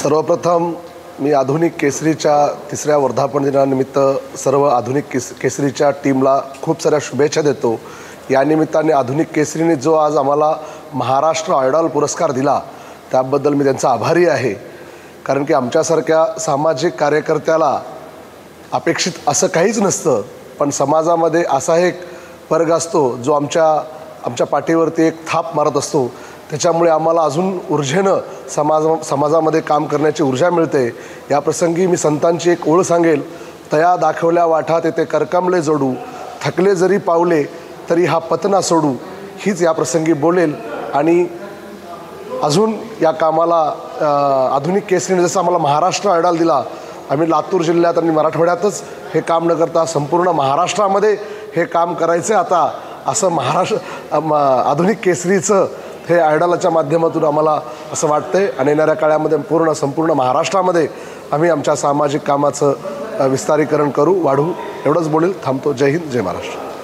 सर्वप्रथम मी आधुनिक केसरीच्या तिसऱ्या वर्धापन दिनानिमित्त सर्व आधुनिक केसरीच्या टीमला खूप साऱ्या शुभेच्छा देतो। या निमित्ताने आधुनिक केसरीने जो आज आम्हाला महाराष्ट्र आयडॉल पुरस्कार दिला त्याबद्दल मी त्यांचा आभारी आहे। कारण की आमच्यासारख्या सामाजिक कार्यकर्त्याला अपेक्षित असं काहीच नसतं, पण समाजामध्ये असा एक वर्ग असतो जो आमच्या पाठीवरती एक थाप मारत असतो। त्याच्यामुळे आम्हाला अजून ऊर्जेनं समाजामध्ये काम करण्याची ऊर्जा मिळते। या प्रसंगी मी संतांची एक ओळ सांगेल, तया दाखवल्या वाटा तेथे करकमले जोडू, थकले जरी पावले तरी हा पतना सोडू, हीच या प्रसंगी बोलेल। आणि अजून या कामाला आधुनिक केसरीने जसं आम्हाला महाराष्ट्र आयडॉल दिला, आम्ही लातूर जिल्ह्यात आणि मराठवाड्यातच हे काम न करता संपूर्ण महाराष्ट्रामध्ये हे काम करायचं आता, असं आधुनिक केसरीचं हे आयडॉलच्या माध्यमातून आम्हाला असं वाटतंय। आणि येणाऱ्या काळामध्ये संपूर्ण महाराष्ट्रामध्ये आम्ही आमच्या सामाजिक कामाचं विस्तारीकरण करू, वाढवू, एवढंच बोलेल। थांबतो। जय हिंद, जय महाराष्ट्र।